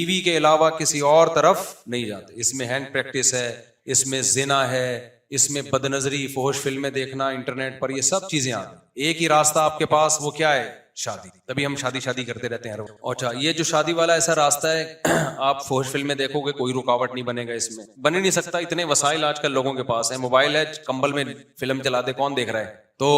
T V کے علاوہ کسی اور طرف نہیں جاتے. اس میں ہینڈ پریکٹس ہے, اس میں زنا ہے, اس میں بد نظری, فحش فلمیں دیکھنا انٹرنیٹ پر, یہ سب چیزیں آ گئی. ایک ہی راستہ آپ کے پاس, وہ کیا ہے؟ شادی. تبھی ہم شادی کرتے رہتے ہیں. اچھا, یہ جو شادی والا ایسا راستہ ہے, آپ فحش فلمیں دیکھو گے, کوئی رکاوٹ نہیں بنے گا اس میں, بن ہی نہیں سکتا. اتنے وسائل آج کل لوگوں کے پاس ہیں. موبائل ہے, کمبل میں فلم چلا دے, کون دیکھ رہا ہے؟ تو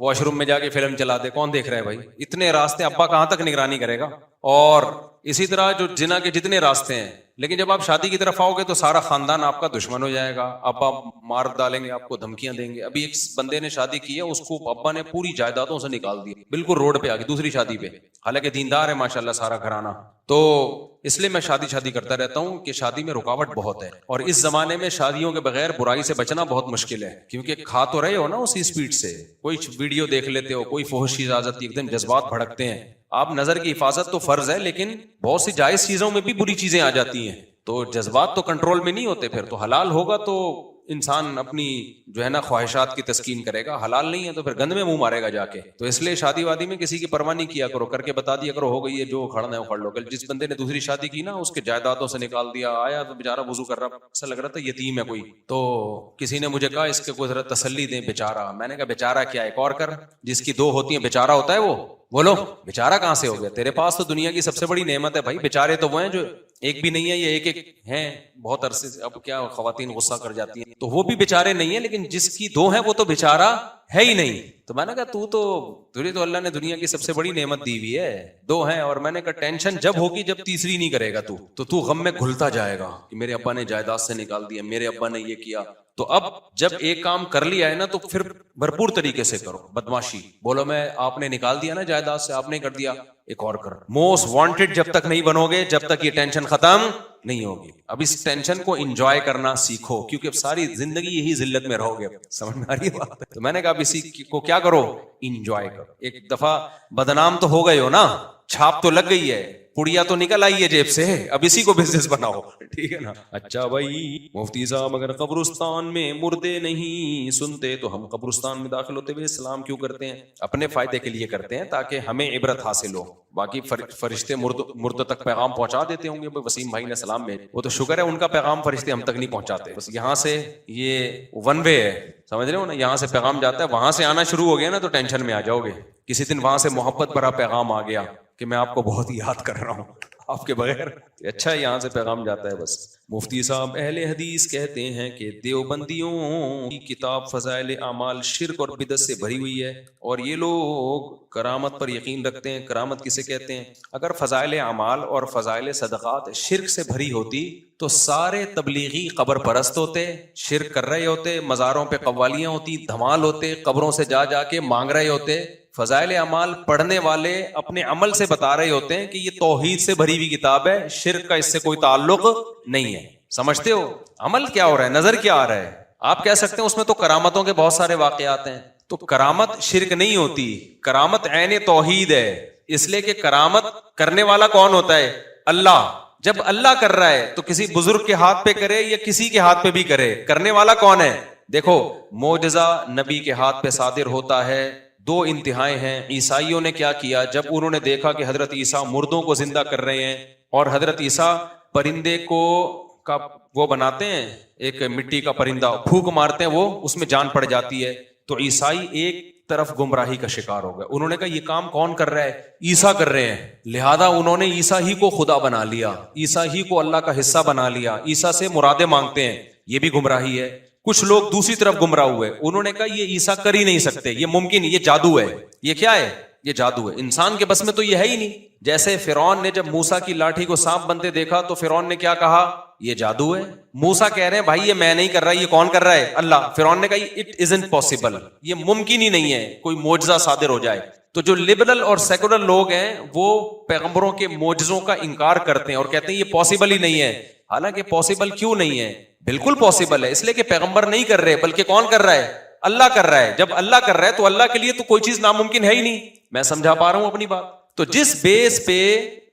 واش روم میں جا کے فلم چلا دے, کون دیکھ رہا ہے بھائی؟ اتنے راستے, ابا کہاں تک نگرانی کرے گا؟ اور اسی طرح جو زنا کے جتنے راستے ہیں. لیکن جب آپ شادی کی طرف آؤ گے تو سارا خاندان آپ کا دشمن ہو جائے گا. ابا مار ڈالیں گے آپ کو, دھمکیاں دیں گے. ابھی ایک بندے نے شادی کی ہے, اس کو ابا نے پوری جائیدادوں سے نکال دیا, بالکل روڈ پہ آ گئی دوسری شادی پہ, حالانکہ دیندار ہے ماشاءاللہ سارا گھرانہ. تو اس لیے میں شادی کرتا رہتا ہوں کہ شادی میں رکاوٹ بہت ہے. اور اس زمانے میں شادیوں کے بغیر برائی سے بچنا بہت مشکل ہے, کیونکہ کھا تو رہے ہو نا اسی اسپیڈ سے. کوئی ویڈیو دیکھ لیتے ہو, کوئی فحش چیز آ جاتی ہے, ایک دم جذبات بھڑکتے ہیں. آپ نظر کی حفاظت تو فرض ہے, لیکن بہت سی جائز چیزوں میں بھی بری چیزیں آ جاتی ہیں. تو جذبات تو کنٹرول میں نہیں ہوتے. پھر تو حلال ہوگا تو انسان اپنی جو ہے نا خواہشات کی تسکین کرے گا, حلال نہیں ہے تو پھر گند میں منہ مارے گا جا کے. تو اس لیے شادی وادی میں کسی کی پرواہ نہیں کیا کرو, کر کے بتا دیا کرو ہو گئی ہے, جو کھڑنا ہے اکھڑ لو. جس بندے نے دوسری شادی کی نا, اس کے جائیدادوں سے نکال دیا, آیا تو بیچارہ وضو کر رہا, ایسا لگ رہا تھا یتیم ہے کوئی. تو کسی نے مجھے کہا اس کے کوئی ذرا تسلی دیں بیچارہ. میں نے کہا بیچارہ کیا, ایک اور کر, جس کی دو ہوتی ہیں بیچارہ ہوتا ہے وہ. بولو بیچارہ کہاں سے ہو گیا؟ تیرے پاس تو دنیا کی سب سے بڑی نعمت ہے بھائی. بیچارے تو وہ ہیں جو ایک بھی نہیں ہے, یہ ایک ہیں بہت عرصے سے. اب کیا خواتین غصہ کر جاتی ہیں, تو وہ بھی بیچارے نہیں ہیں, لیکن جس کی دو ہیں وہ تو بیچارہ ہے ہی نہیں. تو میں نے کہا تجھے تو اللہ نے دنیا کی سب سے بڑی نعمت دی ہوئی ہے, دو ہیں. اور میں نے کہا ٹینشن جب ہوگی جب تیسری نہیں کرے گا تو غم میں گھلتا جائے گا کہ میرے ابا نے جائیداد سے نکال دیا, میرے ابا نے یہ کیا. تو اب جب ایک کام کر لیا ہے نا, تو پھر بھرپور طریقے سے کرو. بدماشی بولو, میں آپ نے نکال دیا نا جائیداد سے, آپ نے کر دیا, ایک اور کر. موسٹ وانٹڈ جب تک نہیں بنو گے, جب تک یہ ٹینشن ختم نہیں ہوگی. اب اس ٹینشن کو انجوائے کرنا سیکھو, کیونکہ اب ساری زندگی یہی ذلت میں رہو گے. سمجھ میں آ رہی ہے بات؟ تو میں نے کہا اب اسی کو کیا کرو, انجوائے کرو. ایک دفعہ بدنام تو ہو گئے ہو نا, چھاپ تو لگ گئی ہے, پڑیا تو نکل آئی ہے جیب سے, اب اسی کو بزنس بناؤ, ٹھیک ہے نا. اچھا بھائی مفتی صاحب, اگر قبرستان میں مردے نہیں سنتے تو ہم قبرستان میں داخل ہوتے ہوئے سلام کیوں کرتے ہیں؟ اپنے فائدے کے لیے کرتے ہیں تاکہ ہمیں عبرت حاصل ہو. باقی فرشتے مرد تک پیغام پہنچا دیتے ہوں گے. وسیم بھائی نے سلام بھیج, وہ تو شکر ہے ان کا پیغام فرشتے ہم تک نہیں پہنچاتے. بس یہاں سے یہ ون وے ہے, سمجھ رہے ہو نا, یہاں سے پیغام جاتا ہے, وہاں سے آنا شروع ہو گیا نا تو ٹینشن میں آ جاؤ گے. کسی دن وہاں سے محبت بھرا پیغام آ گیا کہ میں آپ کو بہت یاد کر رہا ہوں, آپ کے بغیر اچھا یہاں سے پیغام جاتا ہے. بس مفتی صاحب اہل حدیث کہتے ہیں کہ دیوبندیوں کی کتاب فضائل اعمال شرک اور بدعت سے بھری ہوئی ہے, اور یہ لوگ کرامت پر یقین رکھتے ہیں. کرامت کسے کہتے ہیں؟ اگر فضائل اعمال اور فضائل صدقات شرک سے بھری ہوتی تو سارے تبلیغی قبر پرست ہوتے, شرک کر رہے ہوتے, مزاروں پہ قوالیاں ہوتی, دھمال ہوتے, قبروں سے جا کے مانگ رہے ہوتے. فضائل اعمال پڑھنے والے اپنے عمل سے بتا رہے ہوتے ہیں کہ یہ توحید سے بھری ہوئی کتاب ہے, شرک کا اس سے کوئی تعلق نہیں ہے. سمجھتے ہو عمل کیا ہو رہا ہے, نظر کیا آ رہا ہے؟ آپ کہہ سکتے ہیں اس میں تو کرامتوں کے بہت سارے واقعات ہیں, تو کرامت شرک نہیں ہوتی, کرامت عین توحید ہے. اس لیے کہ کرامت کرنے والا کون ہوتا ہے؟ اللہ. جب اللہ کر رہا ہے تو کسی بزرگ کے ہاتھ پہ کرے یا کسی کے ہاتھ پہ بھی کرے, کرنے والا کون ہے؟ دیکھو معجزہ نبی کے ہاتھ پہ صادر ہوتا ہے. دو انتہائیں ہیں. عیسائیوں نے کیا کیا, جب انہوں نے دیکھا کہ حضرت عیسیٰ مردوں کو زندہ کر رہے ہیں, اور حضرت عیسیٰ پرندے کو کا وہ بناتے ہیں, ایک مٹی کا پرندہ پھونک مارتے ہیں, وہ اس میں جان پڑ جاتی ہے, تو عیسائی ایک طرف گمراہی کا شکار ہو گئے. انہوں نے کہا یہ کام کون کر رہا ہے؟ عیسیٰ کر رہے ہیں. لہذا انہوں نے عیسیٰ ہی کو خدا بنا لیا, عیسیٰ ہی کو اللہ کا حصہ بنا لیا, عیسیٰ سے مرادیں مانگتے ہیں. یہ بھی گمراہی ہے. کچھ لوگ دوسری طرف گمراہ ہوئے, انہوں نے کہا یہ عیسیٰ کر ہی نہیں سکتے, یہ ممکن, یہ جادو ہے. یہ کیا ہے؟ یہ جادو ہے. انسان کے بس میں تو یہ ہے ہی نہیں. جیسے فرعون نے جب موسیٰ کی لاٹھی کو سانپ بنتے دیکھا تو فرعون نے کیا کہا؟ یہ جادو ہے. موسیٰ کہہ رہے ہیں بھائی یہ میں نہیں کر رہا, یہ کون کر رہا ہے؟ اللہ. فرعون نے کہا اٹ ازنٹ پاسبل, یہ ممکن ہی نہیں ہے کوئی معجزہ صادر ہو جائے. تو جو لبرل اور سیکولر لوگ ہیں وہ پیغمبروں کے معجزوں کا انکار کرتے ہیں اور کہتے ہیں یہ پاسبل ہی نہیں ہے. حالانکہ پاسبل کیوں نہیں ہے؟ بالکل پاسبل ہے, اس لیے کہ پیغمبر نہیں کر رہے بلکہ کون کر رہا ہے؟ اللہ کر رہا ہے. جب اللہ کر رہا ہے تو اللہ کے لیے تو کوئی چیز ناممکن ہے ہی نہیں. میں سمجھا پا رہا ہوں اپنی بات؟ تو جس بیس پہ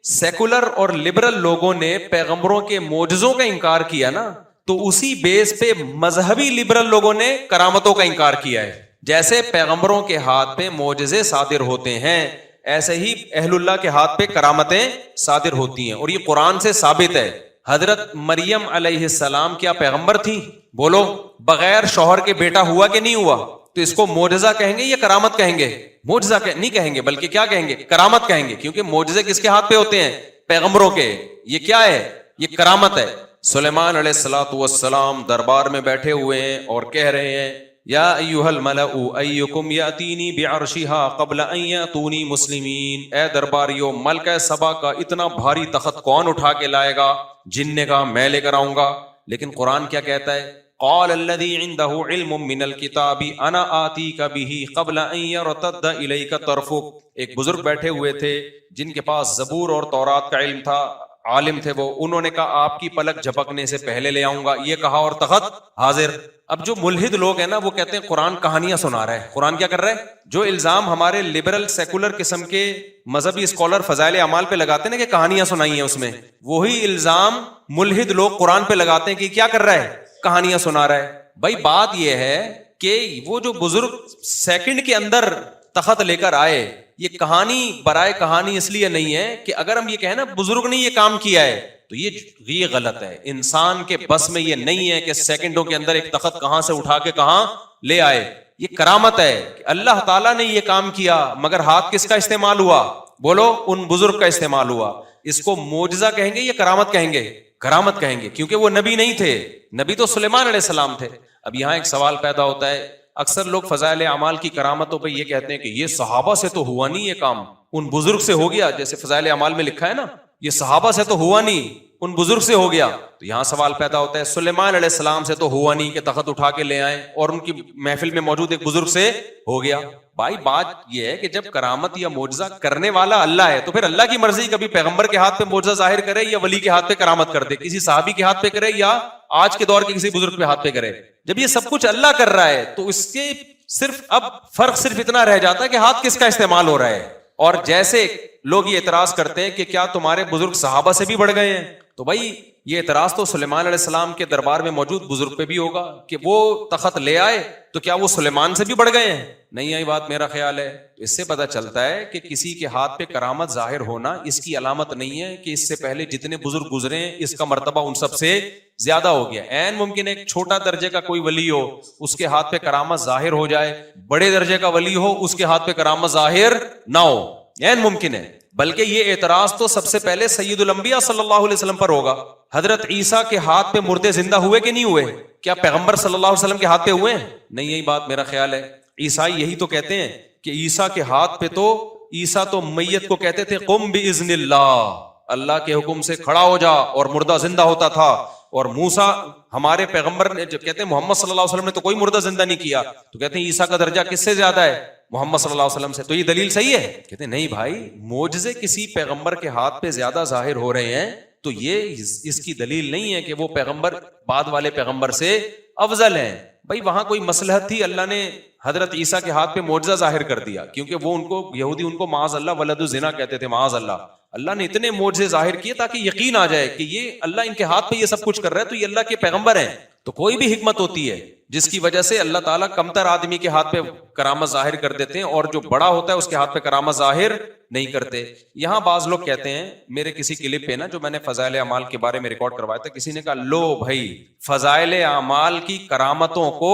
سیکولر اور لبرل لوگوں نے پیغمبروں کے معجزوں کا انکار کیا نا, تو اسی بیس پہ مذہبی لبرل لوگوں نے کرامتوں کا انکار کیا ہے. جیسے پیغمبروں کے ہاتھ پہ معجزے صادر ہوتے ہیں, ایسے ہی اہل اللہ کے ہاتھ پہ کرامتیں صادر ہوتی ہیں، اور یہ قرآن سے ثابت ہے۔ حضرت مریم علیہ السلام کیا پیغمبر تھی؟ بولو، بغیر شوہر کے بیٹا ہوا کہ نہیں ہوا؟ تو اس کو معجزہ کہیں گے یا کرامت کہیں گے؟ معجزہ نہیں کہیں گے، بلکہ کیا کہیں گے؟ کرامت کہیں گے، کیونکہ معجزے کس کے ہاتھ پہ ہوتے ہیں؟ پیغمبروں کے۔ یہ کیا ہے؟ یہ کرامت ہے۔ سلیمان علیہ الصلوۃ والسلام دربار میں بیٹھے ہوئے ہیں اور کہہ رہے ہیں یا ایھا الملأ ایکم یاتینی بعرشھا قبل ان یاتونی مسلمین، اے درباریوں، ملکہ سبا کا اتنا بھاری تخت کون اٹھا کے لائے گا؟ جن نے کہا میں لے کر آؤں گا۔ لیکن قرآن کیا کہتا ہے؟ قال الذی عنده علم من الکتاب انا آتیک بہ قبل ان یرتد الیک طرفک۔ ایک بزرگ بیٹھے ہوئے تھے جن کے پاس زبور اور تورات کا علم تھا، عالم تھے وہ، انہوں نے کہا آپ کی پلک جھپکنے سے پہلے لے آؤں گا، یہ کہا اور تخت حاضر۔ اب جو ملحد لوگ ہیں نا، وہ کہتے ہیں قرآن کہانیاں سنا رہا ہے۔ قرآن کیا کر رہا ہے؟ جو الزام ہمارے لبرل سیکولر قسم کے مذہبی اسکالر فضائل اعمال پہ لگاتے ہیں نا کہ کہانیاں سنائی ہیں اس میں، وہی الزام ملحد لوگ قرآن پہ لگاتے ہیں کہ کیا کر رہا ہے؟ کہانیاں سنا رہا ہے۔ بھائی بات یہ ہے کہ وہ جو بزرگ سیکنڈ کے اندر تخت لے کر آئے، یہ کہانی برائے کہانی اس لیے نہیں ہے کہ اگر ہم یہ کہیں نا بزرگ نے یہ کام کیا ہے تو یہ غلط ہے۔ انسان کے بس میں یہ نہیں ہے کہ سیکنڈوں کے اندر ایک تخت کہاں سے اٹھا کے کہاں لے آئے۔ یہ کرامت ہے کہ اللہ تعالیٰ نے یہ کام کیا، مگر ہاتھ کس کا استعمال ہوا؟ بولو، ان بزرگ کا استعمال ہوا۔ اس کو معجزہ کہیں گے یا کرامت کہیں گے؟ کرامت کہیں گے، کیونکہ وہ نبی نہیں تھے، نبی تو سلیمان علیہ السلام تھے۔ اب یہاں ایک سوال پیدا ہوتا ہے، اکثر لوگ فضائل اعمال کی کرامتوں پہ یہ کہتے ہیں کہ یہ صحابہ سے تو ہوا نہیں، یہ کام ان بزرگ سے ہو گیا، جیسے فضائل اعمال میں لکھا ہے نا، یہ صحابہ سے تو ہوا نہیں، ان بزرگ سے ہو گیا۔ تو یہاں سوال پیدا ہوتا ہے، سلیمان علیہ السلام سے تو ہوا نہیں کہ تخت اٹھا کے لے آئے، اور ان کی محفل میں موجود ایک بزرگ سے ہو گیا۔ بھائی بات یہ ہے کہ جب کرامت یا معجزہ کرنے والا اللہ ہے تو پھر اللہ کی مرضی کبھی پیغمبر کے ہاتھ پہ معجزہ ظاہر کرے یا ولی کے ہاتھ پہ کرامت کر دے، کسی صحابی کے ہاتھ پہ کرے یا آج کے دور کے کسی بزرگ کے ہاتھ پہ کرے۔ جب یہ سب کچھ اللہ کر رہا ہے تو اس کے صرف اب فرق صرف اتنا رہ جاتا ہے کہ ہاتھ کس کا استعمال ہو رہا ہے۔ اور جیسے لوگ یہ اعتراض کرتے ہیں کہ کیا تمہارے بزرگ صحابہ سے بھی بڑھ گئے ہیں، تو بھائی یہ اعتراض تو سلیمان علیہ السلام کے دربار میں موجود بزرگ پہ بھی ہوگا کہ وہ تخت لے آئے، تو کیا وہ سلیمان سے بھی بڑھ گئے ہیں؟ نہیں آئی بات، میرا خیال ہے۔ اس سے پتہ چلتا ہے کہ کسی کے ہاتھ پہ کرامت ظاہر ہونا اس کی علامت نہیں ہے کہ اس سے پہلے جتنے بزرگ گزرے ہیں اس کا مرتبہ ان سب سے زیادہ ہو گیا۔ عین ممکن ہے ایک چھوٹا درجے کا کوئی ولی ہو، اس کے ہاتھ پہ کرامت ظاہر ہو جائے، بڑے درجے کا ولی ہو، اس کے ہاتھ پہ کرامت ظاہر نہ ہو، عین ممکن ہے۔ بلکہ یہ اعتراض تو سب سے پہلے سید الانبیاء صلی اللہ علیہ وسلم پر ہوگا۔ حضرت عیسیٰ کے ہاتھ پہ مردے زندہ ہوئے کہ نہیں ہوئے؟ کیا پیغمبر صلی اللہ علیہ وسلم کے ہاتھ پہ ہوئے ہیں؟ نہیں، یہی بات میرا خیال ہے۔ عیسائی یہی تو کہتے ہیں کہ عیسیٰ کے ہاتھ پہ تو عیسیٰ تو میت کو کہتے تھے قم باذن اللہ، اللہ کے حکم سے کھڑا ہو جا، اور مردہ زندہ ہوتا تھا۔ اور موسیٰ ہمارے پیغمبر نے جو کہتے ہیں محمد صلی اللہ علیہ وسلم نے تو کوئی مردہ زندہ نہیں کیا، تو کہتے ہیں عیسیٰ کا درجہ کس سے زیادہ ہے؟ محمد صلی اللہ علیہ وسلم سے۔ تو یہ دلیل صحیح ہے؟ کہتے ہیں نہیں بھائی، معجزے کسی پیغمبر کے ہاتھ پہ زیادہ ظاہر ہو رہے ہیں تو یہ اس کی دلیل نہیں ہے کہ وہ پیغمبر بعد والے پیغمبر سے افضل ہیں۔ بھائی وہاں کوئی مصلحت تھی، اللہ نے حضرت عیسیٰ کے ہاتھ پہ معجزہ ظاہر کر دیا، کیونکہ وہ ان کو یہودی ان کو معاذ اللہ ولد الزنا کہتے تھے، معاذ اللہ۔ اللہ نے اتنے معجزے ظاہر کیے تاکہ یقین آ جائے کہ یہ اللہ ان کے ہاتھ پہ یہ سب کچھ کر رہا ہے تو یہ اللہ کے پیغمبر ہیں۔ تو کوئی بھی حکمت ہوتی ہے جس کی وجہ سے اللہ تعالیٰ کمتر آدمی کے ہاتھ پہ کرامت ظاہر کر دیتے ہیں اور جو بڑا ہوتا ہے اس کے ہاتھ پہ کرامت ظاہر نہیں کرتے۔ یہاں بعض لوگ کہتے ہیں، میرے کسی کلپ پہ نا جو میں نے فضائل اعمال کے بارے میں ریکارڈ کروایا تھا، کسی نے کہا لو بھائی فضائل اعمال کی کرامتوں کو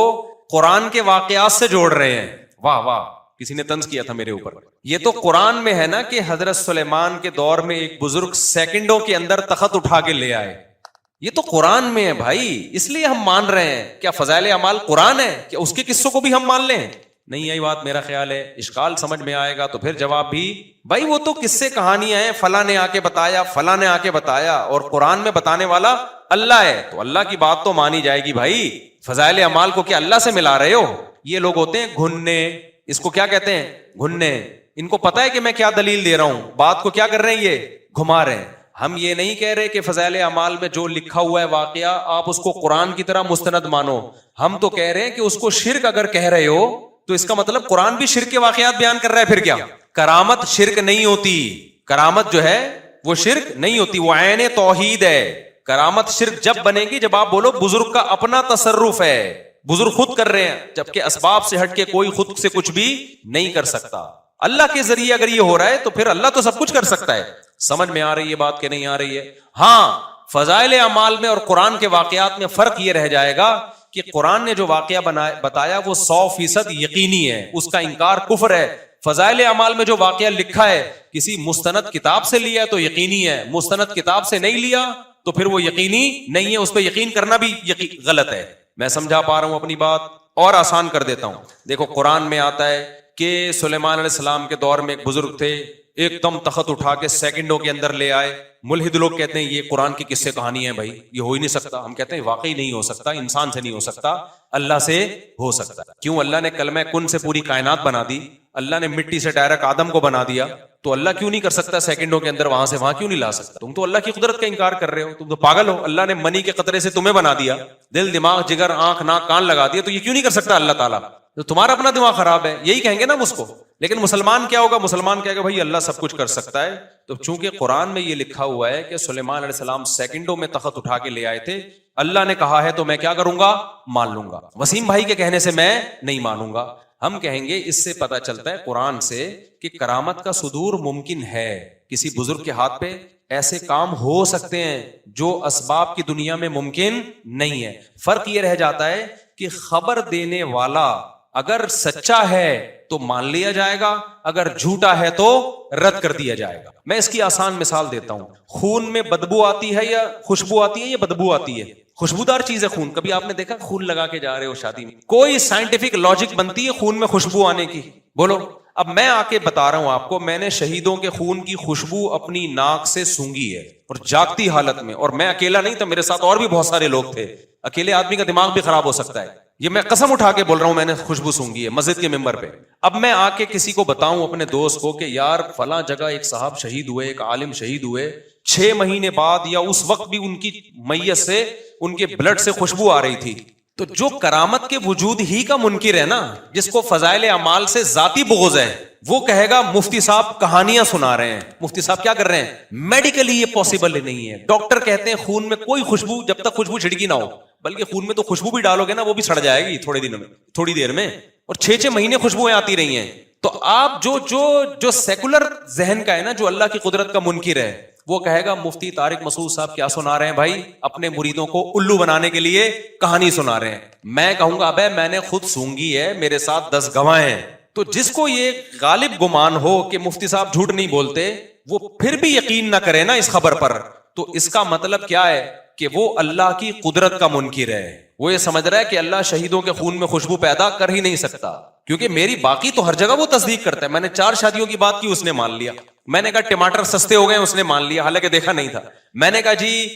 قرآن کے واقعات سے جوڑ رہے ہیں۔ واہ واہ، کسی نے طنز کیا تھا میرے اوپر۔ یہ تو قرآن میں ہے نا کہ حضرت سلیمان کے دور میں ایک بزرگ سیکنڈوں کے اندر تخت اٹھا کے لے آئے، یہ تو قرآن میں ہے بھائی، اس لیے ہم مان رہے ہیں۔ کیا فضائل اعمال قرآن ہے؟ کیا اس کے قصوں کو بھی ہم مان لیں؟ نہیں، یہی بات میرا خیال ہے۔ اشکال سمجھ میں آئے گا تو پھر جواب بھی، بھائی وہ تو قصے کہانیاں ہیں، فلاں نے آ کے بتایا، فلاں نے آ کے بتایا، اور قرآن میں بتانے والا اللہ ہے، تو اللہ کی بات تو مانی جائے گی بھائی۔ فضائل اعمال کو کیا اللہ سے ملا رہے ہو؟ یہ لوگ ہوتے ہیں گھننے، اس کو کیا کہتے ہیں؟ گھننے۔ ان کو پتا ہے کہ میں کیا دلیل دے رہا ہوں، بات کو کیا کر رہے ہیں؟ یہ گھما رہے ہیں۔ ہم یہ نہیں کہہ رہے کہ فضائل اعمال میں جو لکھا ہوا ہے واقعہ آپ اس کو قرآن کی طرح مستند مانو، ہم تو کہہ رہے ہیں کہ اس کو شرک اگر کہہ رہے ہو تو اس کا مطلب قرآن بھی شرک کے واقعات بیان کر رہا ہے۔ پھر کیا کرامت شرک نہیں ہوتی، کرامت جو ہے وہ شرک نہیں ہوتی، وہ عین توحید ہے۔ کرامت شرک جب بنے گی جب آپ بولو بزرگ کا اپنا تصرف ہے، بزرگ خود کر رہے ہیں، جبکہ اسباب سے ہٹ کے کوئی خود سے کچھ بھی نہیں کر سکتا۔ اللہ کے ذریعے اگر یہ ہو رہا ہے تو پھر اللہ تو سب کچھ کر سکتا ہے. سمجھ میں آ رہی ہے بات کہ نہیں آ رہی ہے؟ ہاں، فضائل اعمال میں اور قرآن کے واقعات میں فرق یہ رہ جائے گا کہ قرآن نے جو واقعہ بتایا وہ 100% یقینی ہے، اس کا انکار کفر ہے. فضائل اعمال میں جو واقعہ لکھا ہے کسی مستند کتاب سے لیا تو یقینی ہے، مستند کتاب سے نہیں لیا تو پھر وہ یقینی نہیں ہے، اس پہ یقین کرنا بھی غلط ہے. میں سمجھا پا رہا ہوں اپنی بات؟ اور آسان کر دیتا ہوں. دیکھو قرآن میں آتا ہے کہ سلیمان علیہ السلام کے دور میں ایک بزرگ تھے، ایک دم تخت اٹھا کے سیکنڈوں کے اندر لے آئے. ملحد لوگ کہتے ہیں یہ قرآن کی قصے کہانی ہے بھائی، یہ ہو ہی نہیں سکتا. ہم کہتے ہیں واقعی نہیں ہو سکتا، انسان سے نہیں ہو سکتا، اللہ سے ہو سکتا. کیوں؟ اللہ نے کلمہ کن سے پوری کائنات بنا دی، اللہ نے مٹی سے ڈائریکٹ آدم کو بنا دیا، تو اللہ کیوں نہیں کر سکتا سیکنڈوں کے اندر وہاں سے وہاں کیوں نہیں لا سکتا؟ تم تو اللہ کی قدرت کا انکار کر رہے ہو، تم تو پاگل ہو. اللہ نے منی کے قطرے سے تمہیں بنا دیا، دل دماغ جگر آنکھ ناک کان لگا دیا، تو یہ کیوں نہیں کر سکتا اللہ تعالیٰ؟ تو تمہارا اپنا دماغ خراب ہے، یہی کہیں گے نا اس کو. لیکن مسلمان کیا ہوگا؟ مسلمان کہے گا بھائی اللہ سب کچھ کر سکتا ہے. تو چونکہ قرآن میں یہ لکھا ہوا ہے کہ سلیمان علیہ السلام سیکنڈوں میں تخت اٹھا کے لے آئے تھے، اللہ نے کہا ہے تو میں کیا کروں گا؟ مان لوں گا. وسیم بھائی کے کہنے سے میں نہیں مانوں گا. ہم کہیں گے اس سے پتہ چلتا ہے قرآن سے کہ کرامت کا صدور ممکن ہے، کسی بزرگ کے ہاتھ پہ ایسے کام ہو سکتے ہیں جو اسباب کی دنیا میں ممکن نہیں ہے. فرق یہ رہ جاتا ہے کہ خبر دینے والا اگر سچا ہے تو مان لیا جائے گا، اگر جھوٹا ہے تو رد کر دیا جائے گا. میں اس کی آسان مثال دیتا ہوں. خون میں بدبو آتی ہے یا خوشبو آتی ہے یا بدبو آتی ہے؟ خوشبودار چیز ہے خون. کبھی آپ نے دیکھا خون لگا کے جا رہے ہو شادی میں، کوئی سائنٹیفک لاجک بنتی ہے خون میں خوشبو آنے کی؟ بولو. اب میں آ کے بتا رہا ہوں آپ کو، میں نے شہیدوں کے خون کی خوشبو اپنی ناک سے سونگھی ہے اور جاگتی حالت میں، اور میں اکیلا نہیں تھا، میرے ساتھ اور بھی بہت سارے لوگ تھے. اکیلے آدمی کا دماغ بھی خراب ہو سکتا ہے. یہ میں قسم اٹھا کے بول رہا ہوں، میں نے خوشبو سونگھی ہے مسجد کے ممبر پہ. اب میں آ کے کسی کو بتاؤں اپنے دوست کو کہ یار فلاں جگہ ایک صاحب شہید ہوئے، ایک عالم شہید ہوئے، 6 مہینے بعد یا اس وقت بھی ان کی میت سے ان کے بلڈ سے خوشبو آ رہی تھی. تو جو کرامت کے وجود ہی کا منکر ہے نا، جس کو فضائل اعمال سے ذاتی بغض ہے، وہ کہے گا مفتی صاحب کہانیاں سنا رہے ہیں. مفتی صاحب کیا کر رہے ہیں؟ میڈیکلی یہ پاسبل نہیں ہے. ڈاکٹر کہتے ہیں خون میں کوئی خوشبو، جب تک خوشبو چھڑکی نہ ہو، بلکہ خون میں تو خوشبو بھی ڈالو گے نا وہ بھی سڑ جائے گی تھوڑے دنوں میں، تھوڑی دیر میں. اور 6 مہینے خوشبوئیں آتی رہی ہیں. تو آپ جو سیکولر ذہن کا ہے نا، جو اللہ کی قدرت کا منکر ہے، وہ کہے گا مفتی طارق مسعود صاحب کیا سنا رہے ہیں بھائی؟ اپنے مریدوں کو الو بنانے کے لیے کہانی سنا رہے ہیں. میں کہوں گا ابے میں نے خود سونگی ہے، میرے ساتھ 10 گواہ ہیں. تو جس کو یہ غالب گمان ہو کہ مفتی صاحب جھوٹ نہیں بولتے، وہ پھر بھی یقین نہ کرے نا اس خبر پر، تو اس کا مطلب کیا ہے کہ وہ اللہ کی قدرت کا منکر ہے. وہ یہ سمجھ رہا ہے کہ اللہ شہیدوں کے خون میں خوشبو پیدا کر ہی نہیں سکتا، کیونکہ میری باقی تو ہر جگہ وہ تصدیق کرتا ہے. میں نے 4 شادیوں کی بات کی، اس نے مان لیا. میں نے کہا ٹماٹر سستے ہو گئے، اس نے مان لیا، حالانکہ دیکھا نہیں تھا. میں نے کہا جی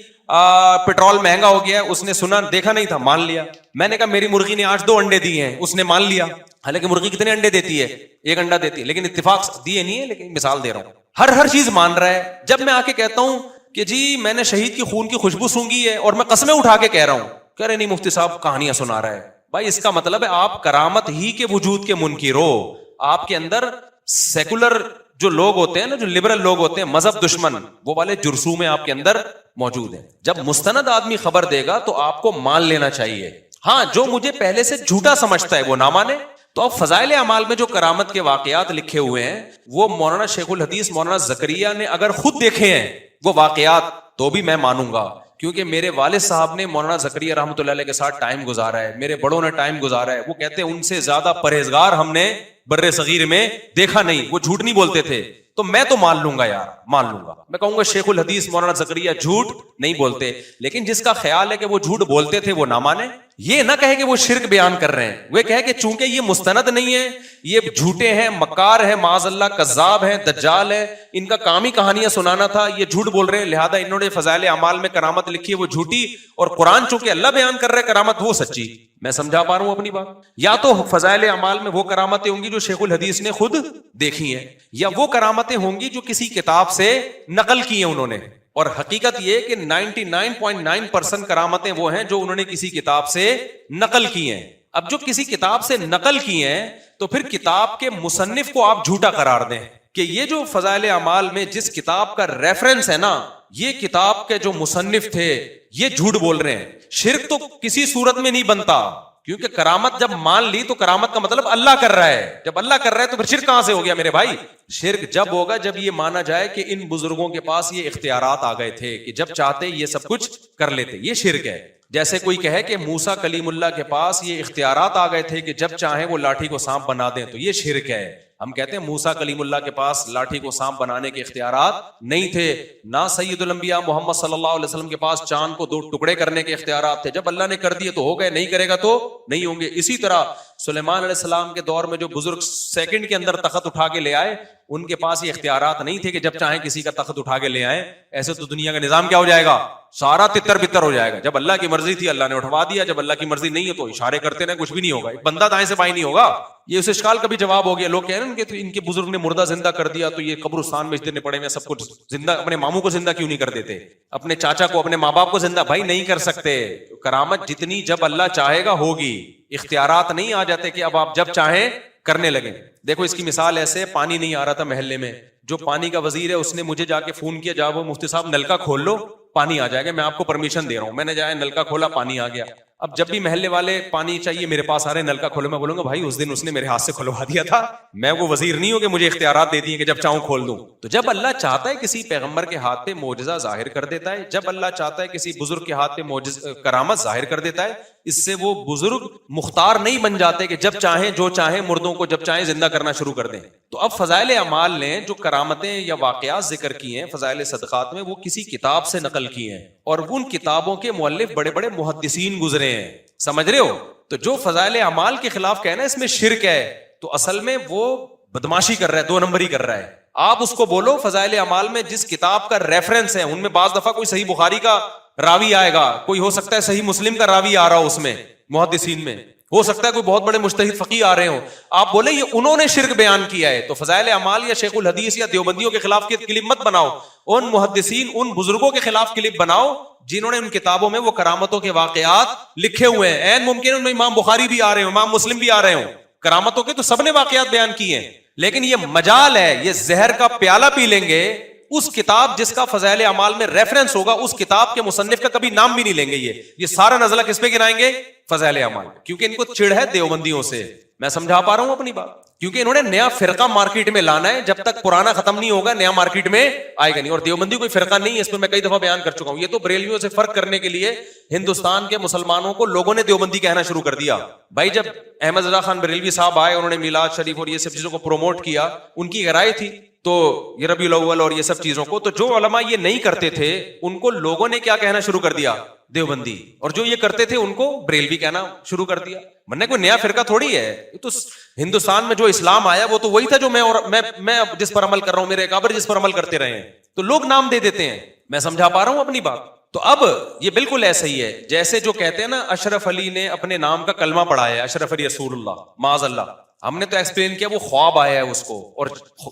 پیٹرول مہنگا ہو گیا، اس نے سنا دیکھا نہیں تھا، مان لیا. میں نے کہا میری مرغی نے آج 2 انڈے دیے ہیں، اس نے مان لیا، حالانکہ مرغی کتنے انڈے دیتی ہے؟ 1 انڈا دیتی ہے، لیکن اتفاق دیے نہیں ہے، لیکن مثال دے رہا ہوں. ہر چیز مان رہا ہے. جب میں آ کے کہتا ہوں کہ جی میں نے شہید کی خون کی خوشبو سونگھی ہے اور میں قسمیں اٹھا کے کہہ رہا ہوں، کہہ رہے نہیں مفتی صاحب کہانیاں سنا رہا ہے. بھائی اس کا مطلب ہے آپ کرامت ہی کے وجود کے منکر ہو. آپ کے اندر سیکولر جو لوگ ہوتے ہیں نا، جو لبرل لوگ ہوتے ہیں، مذہب دشمن، وہ والے جرثوم آپ کے اندر موجود ہیں. جب مستند آدمی خبر دے گا تو آپ کو مان لینا چاہیے. ہاں جو مجھے پہلے سے جھوٹا سمجھتا ہے وہ نہ مانے. تو اب فضائل اعمال میں جو کرامت کے واقعات لکھے ہوئے ہیں، وہ مولانا شیخ الحدیث مولانا زکریا نے اگر خود دیکھے ہیں وہ واقعات، تو بھی میں مانوں گا، کیونکہ میرے والد صاحب نے مولانا زکریا رحمۃ اللہ علیہ کے ساتھ ٹائم گزارا ہے، میرے بڑوں نے ٹائم گزارا ہے. وہ کہتے ہیں ان سے زیادہ پرہیزگار ہم نے بر صغیر میں دیکھا نہیں. وہ جھوٹ نہیں بولتے تھے. تو میں تو مان لوں گا یار، مان لوں گا. میں کہوں گا شیخ الحدیث مولانا زکریا جھوٹ نہیں بولتے. لیکن جس کا خیال ہے کہ وہ جھوٹ بولتے تھے وہ نہ مانے. یہ نہ کہے کہ وہ شرک بیان کر رہے ہیں، وہ کہے کہ چونکہ یہ مستند نہیں ہے، یہ جھوٹے ہیں، مکار ہے، معاذ اللہ کذاب ہے، دجال ہے، ان کا کام ہی کہانیاں سنانا تھا، یہ جھوٹ بول رہے ہیں، لہذا انہوں نے فضائل اعمال میں کرامت لکھی ہے وہ جھوٹی، اور قرآن چونکہ اللہ بیان کر رہے کرامت وہ سچی. میں سمجھا پا رہا ہوں اپنی بات؟ یا تو فضائل اعمال میں وہ کرامتیں ہوں گی جو شیخ الحدیث نے خود دیکھی ہیں، یا وہ کرامتیں ہوں گی جو کسی کتاب سے نقل کی ہیں انہوں نے. اور حقیقت یہ کہ 99.9% کرامتیں وہ ہیں جو انہوں نے کسی کتاب سے نقل کی ہیں. اب جو کسی کتاب سے نقل کی ہیں تو پھر کتاب کے مصنف کو آپ جھوٹا قرار دیں کہ یہ جو فضائل اعمال میں جس کتاب کا ریفرنس ہے نا، یہ کتاب کے جو مصنف تھے یہ جھوٹ بول رہے ہیں. شرک تو کسی صورت میں نہیں بنتا، کیونکہ کرامت جب مان لی تو کرامت کا مطلب اللہ کر رہا ہے. جب اللہ کر رہا ہے تو پھر شرک کہاں سے ہو گیا میرے بھائی؟ شرک جب ہوگا جب یہ مانا جائے کہ ان بزرگوں کے پاس یہ اختیارات آ گئے تھے کہ جب چاہتے یہ سب کچھ کر لیتے. یہ شرک ہے. جیسے کوئی کہے کہ موسیٰ کلیم اللہ کے پاس یہ اختیارات آ گئے تھے کہ جب چاہیں وہ لاٹھی کو سانپ بنا دیں, تو یہ شرک ہے. ہم کہتے ہیں موسیٰ کلیم اللہ کے پاس لاٹھی کو سانپ بنانے کے اختیارات نہیں تھے, نہ سید الانبیاء محمد صلی اللہ علیہ وسلم کے پاس چاند کو 2 ٹکڑے کرنے کے اختیارات تھے. جب اللہ نے کر دیے تو ہو گئے, نہیں کرے گا تو نہیں ہوں گے. اسی طرح سلیمان علیہ السلام کے دور میں جو بزرگ سیکنڈ کے اندر تخت اٹھا کے لے آئے, ان کے پاس یہ اختیارات نہیں تھے کہ جب چاہیں کسی کا تخت اٹھا کے لے آئیں. ایسے تو دنیا کا نظام کیا ہو جائے گا؟ سارا تتر بتر ہو جائے گا. جب اللہ کی مرضی تھی اللہ نے اٹھوا دیا, جب اللہ کی مرضی نہیں ہے تو اشارے کرتے رہے, کچھ بھی نہیں ہوگا. ایک بندہ دائیں سے بائیں نہیں ہوگا. یہ اس اشکال کا بھی جواب ہو گیا. لوگ کہہ رہے ہیں کہ ان کے بزرگ نے مردہ زندہ کر دیا تو یہ قبرستان میں دینے پڑے, میں سب کچھ زندہ, اپنے ماموں کو زندہ کیوں نہیں کر دیتے, اپنے چاچا کو, اپنے ماں باپ کو زندہ؟ بھائی نہیں کر سکتے. کرامت جتنی جب اللہ چاہے گا ہوگی. اختیارات نہیں آ جاتے کہ اب آپ جب چاہیں کرنے لگیں. دیکھو اس کی مثال ایسے, پانی نہیں آ رہا تھا محلے میں, جو پانی کا وزیر ہے اس نے مجھے جا کے فون کیا, جا وہ مفتی صاحب نلکا کھول لو پانی آ جائے گا, میں آپ کو پرمیشن دے رہا ہوں. میں نے جایا نلکا کھولا, پانی آ گیا. اب جب بھی محلے والے پانی چاہیے میرے پاس آ رہے ہیں نلکا کھولو, میں بولوں گا بھائی اس دن اس نے میرے ہاتھ سے کھلوا دیا تھا, میں وہ وزیر نہیں ہوں کہ مجھے اختیارات دے دیے کہ جب چاہوں کھول دوں. تو جب اللہ چاہتا ہے کسی پیغمبر کے ہاتھ پہ معجزہ ظاہر کر دیتا ہے, جب اللہ چاہتا ہے کسی بزرگ کے ہاتھ پہ کرامت ظاہر کر دیتا ہے, اس سے وہ بزرگ مختار نہیں بن جاتے کہ جب چاہیں جو چاہیں مردوں کو جب چاہیں زندہ کرنا شروع کر دیں. تو اب فضائل اعمال نے جو کرامتیں یا واقعات ذکر کی ہیں فضائل صدقات میں, وہ کسی کتاب سے نقل کی ہیں, اور ان کتابوں کے مؤلف بڑے بڑے محدثین گزرے ہیں. سمجھ رہے ہو؟ تو جو فضائل اعمال کے خلاف کہنا اس میں شرک ہے, تو اصل میں وہ بدماشی کر رہا ہے, 2 نمبری کر رہا ہے. آپ اس کو بولو فضائل اعمال میں جس کتاب کا ریفرنس ہے, ان میں بعض دفعہ کوئی صحیح بخاری کا راوی آئے گا, کوئی ہو سکتا ہے صحیح مسلم کا راوی آ رہا ہو, اس میں محدثین میں ہو سکتا ہے کوئی بہت بڑے مجتہد فقیہ آ رہے ہوں, آپ بولے یہ انہوں نے شرک بیان کیا ہے. تو فضائل اعمال یا شیخ الحدیث یا دیوبندیوں کے خلاف کلپ مت بناؤ, ان محدثین ان بزرگوں کے خلاف کلپ بناؤ جنہوں نے ان کتابوں میں وہ کرامتوں کے واقعات لکھے ہوئے ہیں. این ممکن ان میں امام بخاری بھی آ رہے ہوں, امام مسلم بھی آ رہے ہوں, کرامتوں کے تو سب نے واقعات بیان کیے ہیں. لیکن یہ مجال ہے, یہ زہر کا پیالہ پی لیں گے, اس کتاب جس کا فضائل اعمال میں ریفرنس ہوگا اس کتاب کے مصنف کا کبھی نام بھی نہیں لیں گے. یہ سارا نزلہ کس پہ گرائیں گے؟ فضائل اعمال. کیونکہ ان کو چڑ ہے دیوبندیوں سے. میں سمجھا پا رہا ہوں اپنی بات؟ کیونکہ انہوں نے نیا فرقہ مارکیٹ میں لانا ہے, جب تک پرانا ختم نہیں ہوگا نیا مارکیٹ میں آئے گا نہیں. اور دیوبندی کوئی فرقہ نہیں ہے, اس پہ میں کئی دفعہ بیان کر چکا ہوں. یہ تو بریلویوں سے فرق کرنے کے لیے ہندوستان کے مسلمانوں کو لوگوں نے دیوبندی کہنا شروع کر دیا. بھائی جب احمد رضا خان بریلوی صاحب آئے, انہوں نے میلاد شریف اور یہ سب چیزوں کو پروموٹ کیا, ان کی رائے تھی تو یہ ربیع الاول اور یہ سب چیزوں کو, تو جو علماء یہ نہیں کرتے تھے ان کو لوگوں نے کیا کہنا شروع کر دیا؟ دیوبندی. اور جو یہ کرتے تھے ان کو بریلوی کہنا شروع کر دیا. من کوئی نیا فرقہ تھوڑی ہے, یہ تو ہندوستان میں جو اسلام آیا وہ تو وہی تھا جو میں جس پر عمل کر رہا ہوں, میرے اکابر جس پر عمل کرتے رہے ہیں, تو لوگ نام دے دیتے ہیں. میں سمجھا پا رہا ہوں اپنی بات؟ تو اب یہ بالکل ایسا ہی ہے جیسے جو کہتے ہیں نا اشرف علی نے اپنے نام کا کلمہ پڑھایا ہے, اشرف علی رسول اللہ, معاذ اللہ. ہم نے تو ایکسپلین کیا وہ خواب آیا ہے اس کو, اور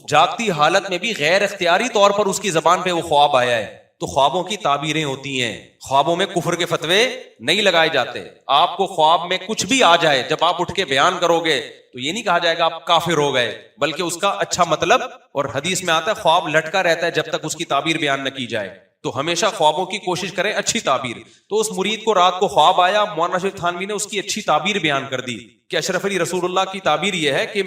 جاگتی حالت میں بھی غیر اختیاری طور پر اس کی زبان پہ وہ خواب آیا ہے. تو خوابوں کی تعبیریں ہوتی ہیں, خوابوں میں کفر کے فتوے نہیں لگائے جاتے. آپ کو خواب میں کچھ بھی آ جائے, جب آپ اٹھ کے بیان کرو گے تو یہ نہیں کہا جائے گا آپ کافر ہو گئے, بلکہ اس کا اچھا مطلب, اور حدیث میں آتا ہے خواب لٹکا رہتا ہے جب تک اس کی تعبیر بیان نہ کی جائے. تو ہمیشہ خوابوں کی کوشش کریں اچھی تعبیر. تو اس مرید کو رات کو خواب آیا, مولانا شریف تھانوی نے اس کی اچھی تعبیر بیان کر دی کہ اشرف علی رسول اللہ کی تعبیر یہ ہے کہ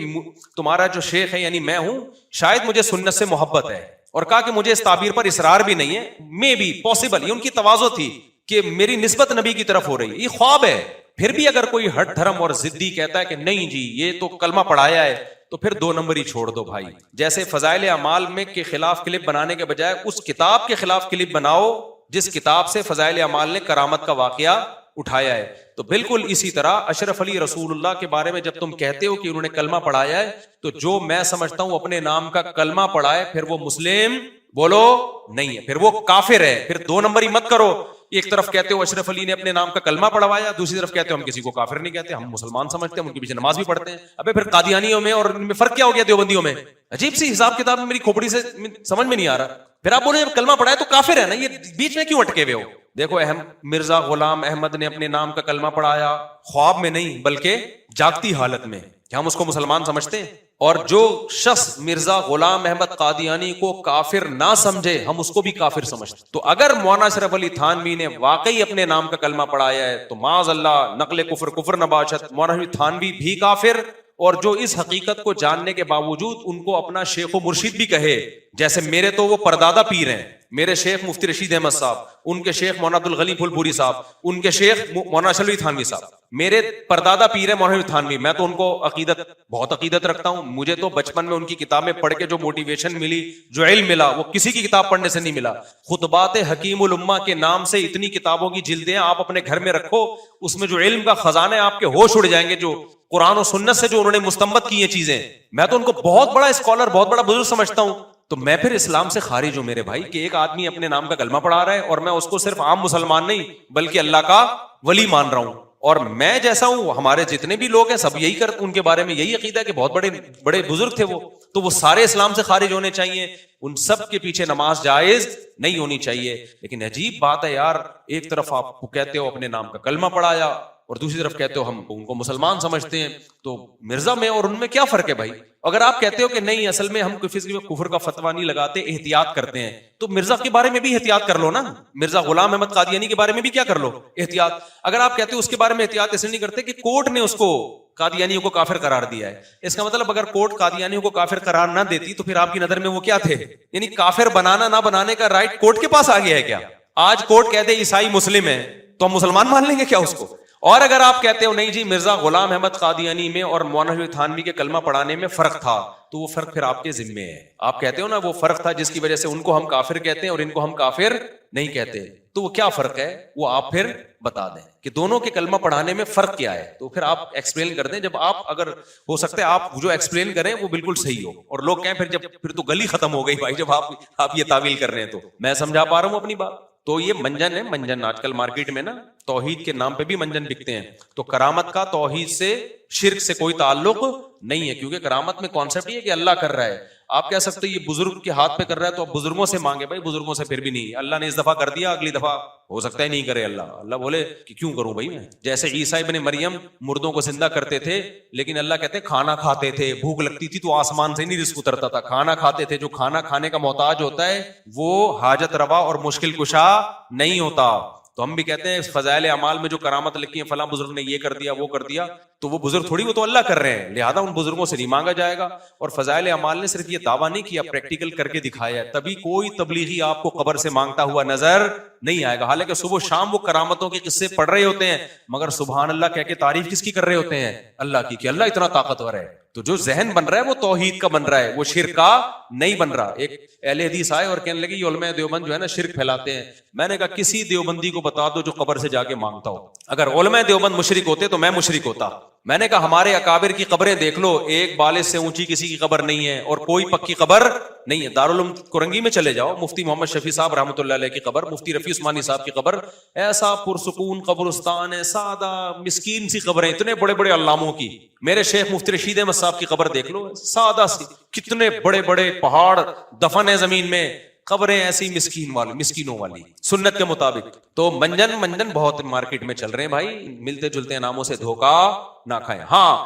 تمہارا جو شیخ ہے یعنی میں ہوں, شاید مجھے سنت سے محبت ہے, اور کہا کہ مجھے اس تعبیر پر اصرار بھی نہیں ہے, میں بھی پاسبل, یہ ان کی تواضع تھی کہ میری نسبت نبی کی طرف ہو رہی ہے, یہ خواب ہے. پھر بھی اگر کوئی ہٹ دھرم اور ضدی کہتا ہے کہ نہیں جی یہ تو کلمہ پڑھایا ہے, تو پھر 2 نمبر ہی چھوڑ دو بھائی. جیسے فضائل اعمال میں کے خلاف کلپ بنانے کے بجائے اس کتاب کے خلاف کلپ بناؤ جس کتاب سے فضائل اعمال نے کرامت کا واقعہ اٹھایا ہے. تو بالکل اسی طرح اشرف علی رسول اللہ کے بارے میں جب تم کہتے ہو کہ انہوں نے کلمہ پڑھایا ہے, تو جو میں سمجھتا ہوں اپنے نام کا کلمہ پڑھائے پھر وہ مسلم بولو نہیں ہے, پھر وہ کافر ہے. پھر 2 نمبر ہی مت کرو, ایک طرف کہتے ہو اشرف علی نے اپنے نام کا کلمہ پڑھوایا, دوسری طرف کہتے ہو ہم کسی کو کافر نہیں کہتے, ہم مسلمان سمجھتے ہیں, ان کے پیچھے نماز بھی پڑھتے ہیں. ابے پھر قادیانیوں میں اور ان میں فرق کیا ہو گیا دیوبندیوں میں؟ عجیب سی حساب کتاب میں میری کھوپڑی سے سمجھ میں نہیں آ رہا. پھر آپ بولے جب کلمہ پڑھایا تو کافر ہے نا, یہ بیچ میں کیوں اٹکے ہوئے ہو؟ دیکھو مرزا غلام احمد نے اپنے نام کا کلمہ پڑھایا, خواب میں نہیں بلکہ جاگتی حالت میں. کیا ہم اس کو مسلمان سمجھتے ہیں؟ اور جو شخص مرزا غلام احمد قادیانی کو کافر نہ سمجھے ہم اس کو بھی کافر سمجھتے. تو اگر مولانا اشرف علی تھانوی نے واقعی اپنے نام کا کلمہ پڑھایا ہے تو معاذ اللہ نقل کفر کفر نباشت مولانا اشرف تھانوی بھی کافر. اور جو اس حقیقت کو جاننے کے باوجود ان کو اپنا شیخ و مرشد بھی کہے, جیسے میرے تو وہ پردادا پیر ہیں, میرے شیخ مفتی رشید احمد صاحب, ان کے شیخ مولانا عبدالغنی پھول پوری صاحب, ان کے شیخ مولانا اشرف علی تھانوی صاحب, میرے پردادا پیر ہے مولانا تھانوی. میں تو ان کو بہت عقیدت رکھتا ہوں. مجھے تو بچپن میں ان کی کتابیں پڑھ کے جو موٹیویشن ملی, جو علم ملا, وہ کسی کی کتاب پڑھنے سے نہیں ملا. خطبات حکیم الامہ کے نام سے اتنی کتابوں کی جلدیں آپ اپنے گھر میں رکھو, اس میں جو علم کا خزانہ ہے آپ کے ہوش اڑ جائیں گے. جو قرآن و سنت سے جو انہوں نے مستنبط کی ہیں چیزیں, میں تو ان کو بہت بڑا اسکالر, بہت بڑا بزرگ سمجھتا ہوں. تو میں پھر اسلام سے خارج ہوں میرے بھائی کہ ایک آدمی اپنے نام کا کلمہ پڑھا رہا ہے اور میں اس کو صرف عام مسلمان نہیں بلکہ اللہ کا ولی مان رہا ہوں. اور میں جیسا ہوں, ہمارے جتنے بھی لوگ ہیں سب یہی کرتے, ان کے بارے میں یہی عقیدہ ہے کہ بہت بڑے بڑے بزرگ تھے وہ, تو وہ سارے اسلام سے خارج ہونے چاہیے. ان سب کے پیچھے نماز جائز نہیں ہونی چاہیے. لیکن عجیب بات ہے یار, ایک طرف آپ کو کہتے ہو اپنے نام کا کلمہ پڑھایا اور دوسری طرف کہتے ہو ہم ان کو مسلمان سمجھتے ہیں. تو مرزا میں اور ان میں کیا فرق ہے بھائی؟ اگر آپ کہتے ہو کہ نہیں اصل میں ہم کفر کا فتویٰ نہیں لگاتے, احتیاط کرتے ہیں, تو مرزا کے بارے میں بھی احتیاط کر لو نا. مرزا غلام احمد قادیانی کے بارے میں بھی کیا کر لو, احتیاط. اگر آپ کہتے ہو اس کے بارے میں احتیاط اس لیے نہیں کرتے کہ کورٹ نے اس کو قادیانیوں کو کافر قرار دیا ہے, اس کا مطلب اگر کورٹ قادیانیوں کو کافر قرار نہ دیتی تو پھر آپ کی نظر میں وہ کیا تھے؟ یعنی کافر بنانا نہ بنانے کا رائٹ کورٹ کے پاس آ گیا ہے کیا؟ آج کورٹ کہہ دے عیسائی مسلم ہے تو ہم مسلمان مان لیں گے کیا اس کو؟ اور اگر آپ کہتے ہو نہیں جی مرزا غلام احمد قادیانی میں اور مولانا تھانوی کے کلمہ پڑھانے میں فرق تھا, تو وہ فرق پھر آپ کے ذمے ہے. آپ کہتے ہو نا وہ فرق تھا جس کی وجہ سے ان کو ہم کافر کہتے ہیں اور ان کو ہم کافر نہیں کہتے, تو وہ کیا فرق ہے وہ آپ پھر بتا دیں کہ دونوں کے کلمہ پڑھانے میں فرق کیا ہے. تو پھر آپ ایکسپلین کر دیں, جب آپ اگر ہو سکتا ہے آپ جو ایکسپلین کریں وہ بالکل صحیح ہو, اور لوگ کہیں پھر تو گلی ختم ہو گئی بھائی جب آپ یہ تعویل کر رہے ہیں. تو میں سمجھا پا رہا ہوں اپنی بات. تو یہ منجن ہے, منجن آج کل مارکیٹ میں نا توحید کے نام پہ بھی منجن بکتے ہیں. تو کرامت کا توحید سے شرک سے کوئی تعلق نہیں ہے, کیونکہ کرامت میں کانسیپٹ یہ ہے کہ اللہ کر رہا ہے. آپ کہہ سکتے یہ بزرگ کے ہاتھ پہ کر رہا ہے تو آپ بزرگوں سے مانگے, بھائی بزرگوں سے پھر بھی نہیں, اللہ نے اس دفعہ کر دیا اگلی دفعہ ہو سکتا ہے نہیں کرے. اللہ بولے کہ کیوں کروں بھائی میں, جیسے عیسیٰ ابن مریم مردوں کو زندہ کرتے تھے لیکن اللہ کہتے ہیں کھانا کھاتے تھے, بھوک لگتی تھی تو آسمان سے نہیں رزق اترتا تھا, کھانا کھاتے تھے. جو کھانا کھانے کا محتاج ہوتا ہے وہ حاجت روا اور مشکل کشا نہیں ہوتا. تو ہم بھی کہتے ہیں فضائل اعمال میں جو کرامت لکھی ہے فلاں بزرگ نے یہ کر دیا وہ کر دیا, تو وہ بزرگ تھوڑی, وہ تو اللہ کر رہے ہیں, لہذا ان بزرگوں سے نہیں مانگا جائے گا. اور فضائل اعمال نے صرف یہ دعویٰ نہیں کیا, پریکٹیکل کر کے دکھایا ہے, تبھی کوئی تبلیغی آپ کو قبر سے مانگتا ہوا نظر نہیں آئے گا. حالانکہ صبح شام وہ کرامتوں کے قصے پڑھ رہے ہوتے ہیں مگر سبحان اللہ کہہ کے تعریف کس کی کر رہے ہوتے ہیں؟ اللہ کی, کہ اللہ اتنا طاقتور ہے. تو جو ذہن بن رہا ہے وہ توحید کا بن رہا ہے, وہ شرک کا نہیں بن رہا. ایک اہل حدیث آئے اور کہنے لگے یہ علماء دیوبند جو ہے نا شرک پھیلاتے ہیں. میں نے کہا کسی دیوبندی کو بتا دو جو قبر سے جا کے مانگتا ہو. اگر علماء دیوبند مشرک ہوتے تو میں مشرک ہوتا. میں نے کہا ہمارے اکابر کی قبریں دیکھ لو, ایک بالش سے اونچی کسی کی قبر نہیں ہے اور کوئی پکی قبر نہیں ہے. دارالعلوم کرنگی میں چلے جاؤ, مفتی محمد شفیع صاحب رحمۃ اللہ علیہ کی قبر, مفتی رفیع عثمانی صاحب کی قبر, ایسا پرسکون قبرستان ہے, سادہ مسکین سی قبریں, اتنے بڑے بڑے علاموں کی. میرے شیخ مفتی رشید احمد صاحب کی قبر دیکھ لو, سادہ سی, کتنے بڑے بڑے پہاڑ دفن ہے زمین میں, قبریں ایسی مسکینوں والی سنت کے مطابق. تو منجن بہت مارکیٹ میں چل رہے ہیں بھائی, ملتے جلتے ناموں سے دھوکا نہ کھائیں. ہاں